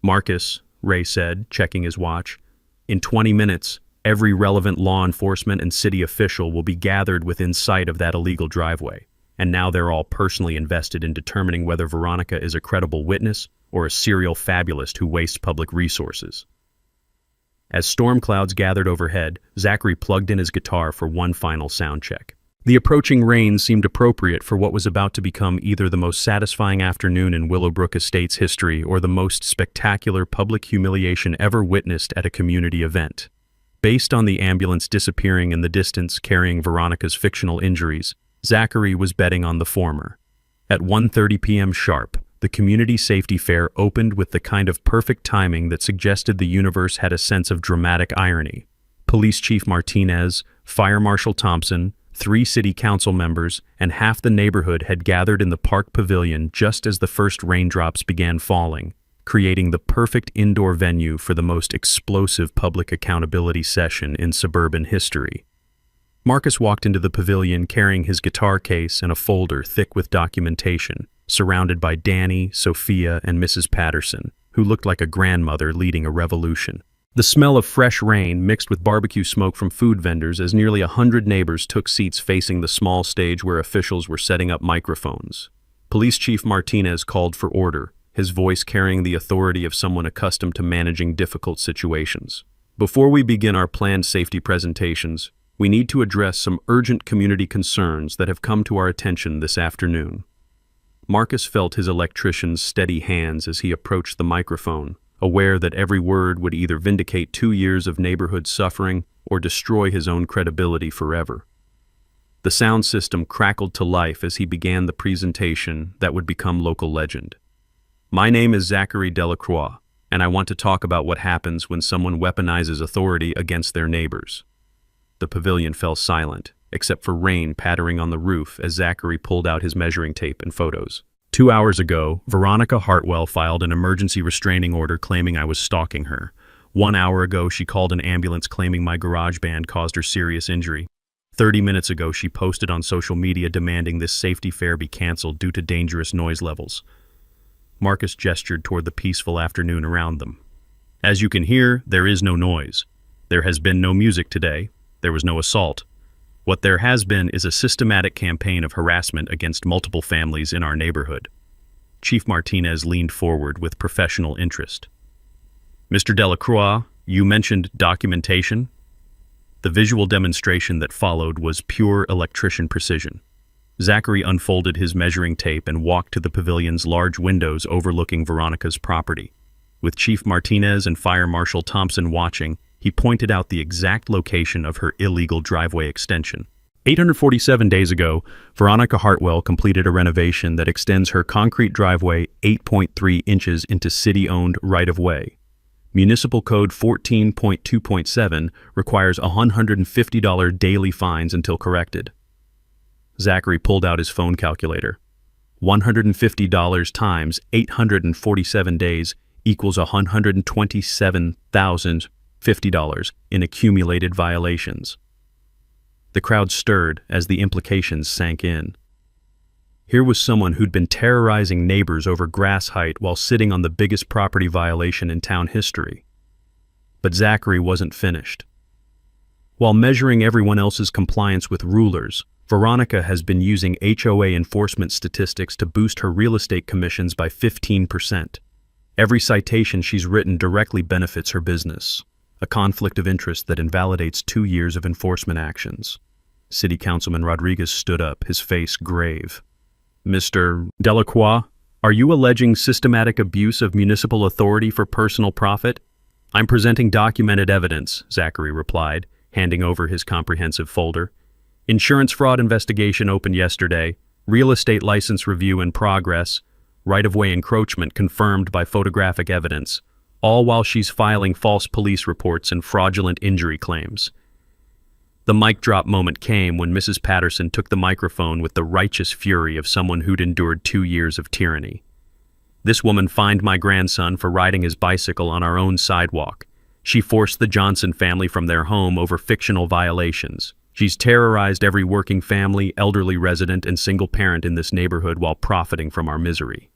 Speaker 2: "Marcus," Ray said, checking his watch, "in 20 minutes, every relevant law enforcement and city official will be gathered within sight of that illegal driveway, and now they're all personally invested in determining whether Veronica is a credible witness or a serial fabulist who wastes public resources." As storm clouds gathered overhead, Zachary plugged in his guitar for one final sound check. The approaching rain seemed appropriate for what was about to become either the most satisfying afternoon in Willowbrook Estates history or the most spectacular public humiliation ever witnessed at a community event. Based on the ambulance disappearing in the distance carrying Veronica's fictional injuries, Zachary was betting on the former. At 1:30 p.m. sharp, the community safety fair opened with the kind of perfect timing that suggested the universe had a sense of dramatic irony. Police Chief Martinez, Fire Marshal Thompson, 3 city council members, and half the neighborhood had gathered in the park pavilion just as the first raindrops began falling, creating the perfect indoor venue for the most explosive public accountability session in suburban history. Marcus walked into the pavilion carrying his guitar case and a folder thick with documentation, surrounded by Danny, Sophia, and Mrs. Patterson, who looked like a grandmother leading a revolution. The smell of fresh rain mixed with barbecue smoke from food vendors as nearly 100 neighbors took seats facing the small stage where officials were setting up microphones. Police Chief Martinez called for order, his voice carrying the authority of someone accustomed to managing difficult situations. "Before we begin our planned safety presentations, we need to address some urgent community concerns that have come to our attention this afternoon." Marcus felt his electrician's steady hands as he approached the microphone, aware that every word would either vindicate 2 years of neighborhood suffering or destroy his own credibility forever. The sound system crackled to life as he began the presentation that would become local legend. "My name is Zachary Delacroix, and I want to talk about what happens when someone weaponizes authority against their neighbors." The pavilion fell silent, except for rain pattering on the roof as Zachary pulled out his measuring tape and photos. 2 hours ago, Veronica Hartwell filed an emergency restraining order claiming I was stalking her. 1 hour ago, she called an ambulance claiming my garage band caused her serious injury. 30 minutes ago, she posted on social media demanding this safety fair be canceled due to dangerous noise levels. Marcus gestured toward the peaceful afternoon around them. "As you can hear, there is no noise. There has been no music today. There was no assault. What there has been is a systematic campaign of harassment against multiple families in our neighborhood." Chief Martinez leaned forward with professional interest. "Mr. Delacroix, you mentioned documentation?" The visual demonstration that followed was pure electrician precision. Zachary unfolded his measuring tape and walked to the pavilion's large windows overlooking Veronica's property. With Chief Martinez and Fire Marshal Thompson watching, he pointed out the exact location of her illegal driveway extension. 847 days ago, Veronica Hartwell completed a renovation that extends her concrete driveway 8.3 inches into city-owned right-of-way. Municipal Code 14.2.7 requires $150 daily fines until corrected. Zachary pulled out his phone calculator. $150 times 847 days equals $127,050 in accumulated violations. The crowd stirred as the implications sank in. Here was someone who'd been terrorizing neighbors over grass height while sitting on the biggest property violation in town history. But Zachary wasn't finished. While measuring everyone else's compliance with rulers, Veronica has been using HOA enforcement statistics to boost her real estate commissions by 15%. Every citation she's written directly benefits her business, a conflict of interest that invalidates 2 years of enforcement actions. City Councilman Rodriguez stood up, his face grave. "Mr. Delacroix, are you alleging systematic abuse of municipal authority for personal profit?" "I'm presenting documented evidence," Zachary replied, handing over his comprehensive folder. "Insurance fraud investigation opened yesterday, real estate license review in progress, right-of-way encroachment confirmed by photographic evidence, all while she's filing false police reports and fraudulent injury claims." The mic drop moment came when Mrs. Patterson took the microphone with the righteous fury of someone who'd endured 2 years of tyranny. "This woman fined my grandson for riding his bicycle on our own sidewalk. She forced the Johnson family from their home over fictional violations. She's terrorized every working family, elderly resident, and single parent in this neighborhood while profiting from our misery."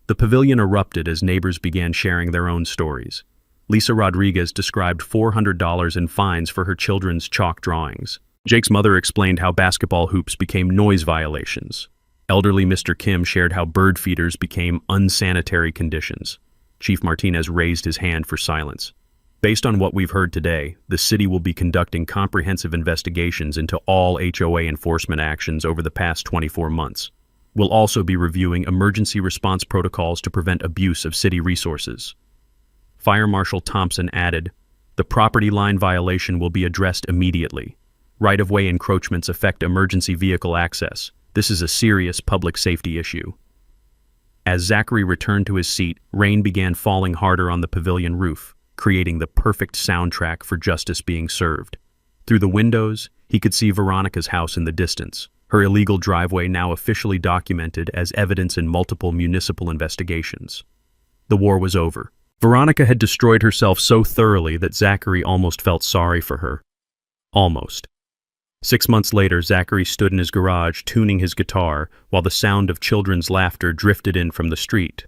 Speaker 2: The pavilion erupted as neighbors began sharing their own stories. Lisa Rodriguez described $400 in fines for her children's chalk drawings. Jake's mother explained how basketball hoops became noise violations. Elderly Mr. Kim shared how bird feeders became unsanitary conditions. Chief Martinez raised his hand for silence. "Based on what we've heard today, the city will be conducting comprehensive investigations into all HOA enforcement actions over the past 24 months. We'll also be reviewing emergency response protocols to prevent abuse of city resources." Fire Marshal Thompson added, "The property line violation will be addressed immediately. Right-of-way encroachments affect emergency vehicle access. This is a serious public safety issue." As Zachary returned to his seat, rain began falling harder on the pavilion roof, creating the perfect soundtrack for justice being served. Through the windows, he could see Veronica's house in the distance, her illegal driveway now officially documented as evidence in multiple municipal investigations. The war was over. Veronica had destroyed herself so thoroughly that Zachary almost felt sorry for her. Almost. 6 months later, Zachary stood in his garage tuning his guitar while the sound of children's laughter drifted in from the street.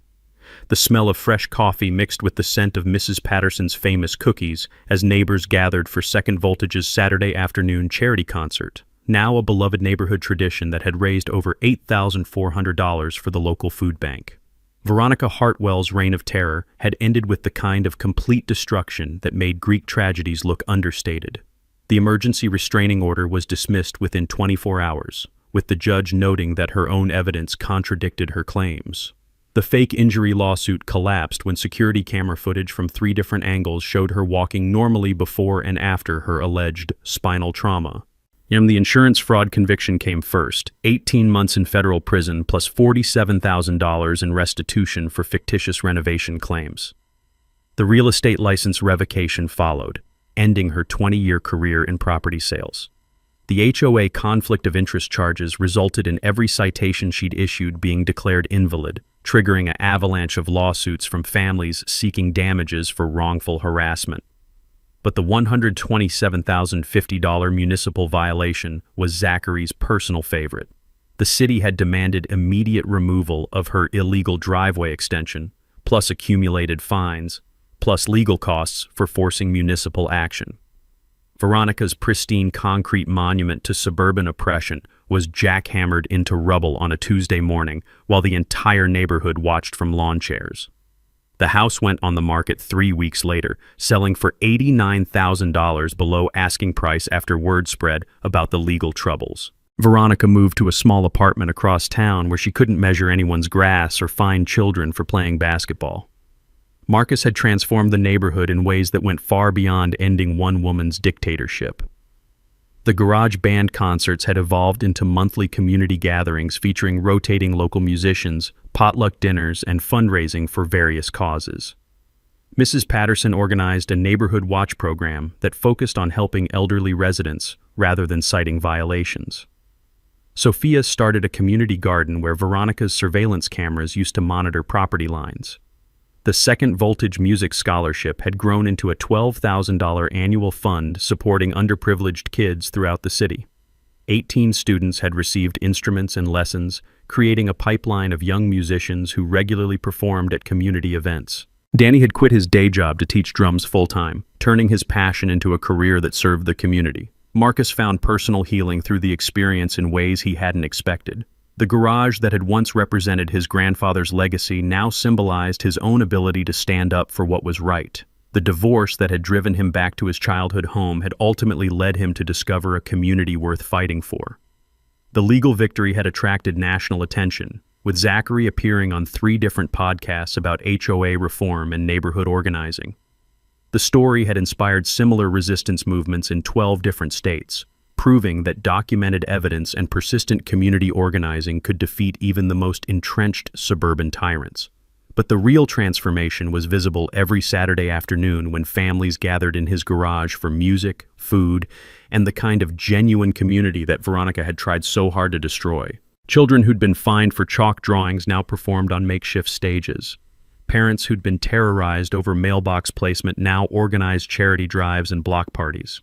Speaker 2: The smell of fresh coffee mixed with the scent of Mrs. Patterson's famous cookies as neighbors gathered for Second Voltage's Saturday afternoon charity concert, now a beloved neighborhood tradition that had raised over $8,400 for the local food bank. Veronica Hartwell's reign of terror had ended with the kind of complete destruction that made Greek tragedies look understated. The emergency restraining order was dismissed within 24 hours, with the judge noting that her own evidence contradicted her claims. The fake injury lawsuit collapsed when security camera footage from 3 different angles showed her walking normally before and after her alleged spinal trauma. The insurance fraud conviction came first, 18 months in federal prison plus $47,000 in restitution for fictitious renovation claims. The real estate license revocation followed, ending her 20-year career in property sales. The HOA conflict of interest charges resulted in every citation she'd issued being declared invalid, triggering an avalanche of lawsuits from families seeking damages for wrongful harassment. But the $127,050 municipal violation was Zachary's personal favorite. The city had demanded immediate removal of her illegal driveway extension, plus accumulated fines, plus legal costs for forcing municipal action. Veronica's pristine concrete monument to suburban oppression was jackhammered into rubble on a Tuesday morning while the entire neighborhood watched from lawn chairs. The house went on the market 3 weeks later, selling for $89,000 below asking price after word spread about the legal troubles. Veronica moved to a small apartment across town where she couldn't measure anyone's grass or fine children for playing basketball. Marcus had transformed the neighborhood in ways that went far beyond ending one woman's dictatorship. The garage band concerts had evolved into monthly community gatherings featuring rotating local musicians, potluck dinners, and fundraising for various causes. Mrs. Patterson organized a neighborhood watch program that focused on helping elderly residents rather than citing violations. Sophia started a community garden where Veronica's surveillance cameras used to monitor property lines. The Second Voltage Music Scholarship had grown into a $12,000 annual fund supporting underprivileged kids throughout the city. 18 students had received instruments and lessons, creating a pipeline of young musicians who regularly performed at community events. Danny had quit his day job to teach drums full-time, turning his passion into a career that served the community. Marcus found personal healing through the experience in ways he hadn't expected. The garage that had once represented his grandfather's legacy now symbolized his own ability to stand up for what was right. The divorce that had driven him back to his childhood home had ultimately led him to discover a community worth fighting for. The legal victory had attracted national attention, with Zachary appearing on 3 different podcasts about HOA reform and neighborhood organizing. The story had inspired similar resistance movements in 12 different states, proving that documented evidence and persistent community organizing could defeat even the most entrenched suburban tyrants. But the real transformation was visible every Saturday afternoon when families gathered in his garage for music, food, and the kind of genuine community that Veronica had tried so hard to destroy. Children who'd been fined for chalk drawings now performed on makeshift stages. Parents who'd been terrorized over mailbox placement now organized charity drives and block parties.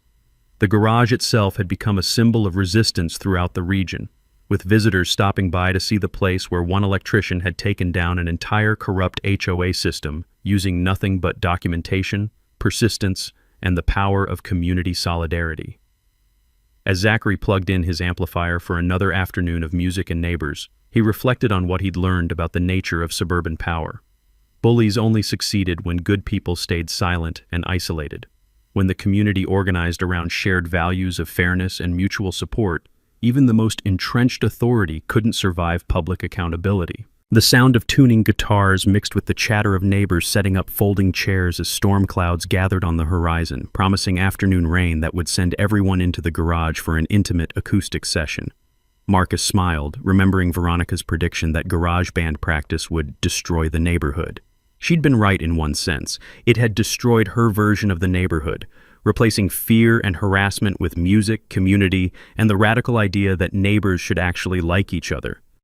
Speaker 2: The garage itself had become a symbol of resistance throughout the region, with visitors stopping by to see the place where one electrician had taken down an entire corrupt HOA system using nothing but documentation, persistence, and the power of community solidarity. As Zachary plugged in his amplifier for another afternoon of music and neighbors, he reflected on what he'd learned about the nature of suburban power. Bullies only succeeded when good people stayed silent and isolated. When the community organized around shared values of fairness and mutual support, even the most entrenched authority couldn't survive public accountability. The sound of tuning guitars mixed with the chatter of neighbors setting up folding chairs as storm clouds gathered on the horizon, promising afternoon rain that would send everyone into the garage for an intimate acoustic session. Marcus smiled, remembering Veronica's prediction that garage band practice would destroy the neighborhood. She'd been right in one sense. It had destroyed her version of the neighborhood, replacing fear and harassment with music, community, and the radical idea that neighbors should actually like each other.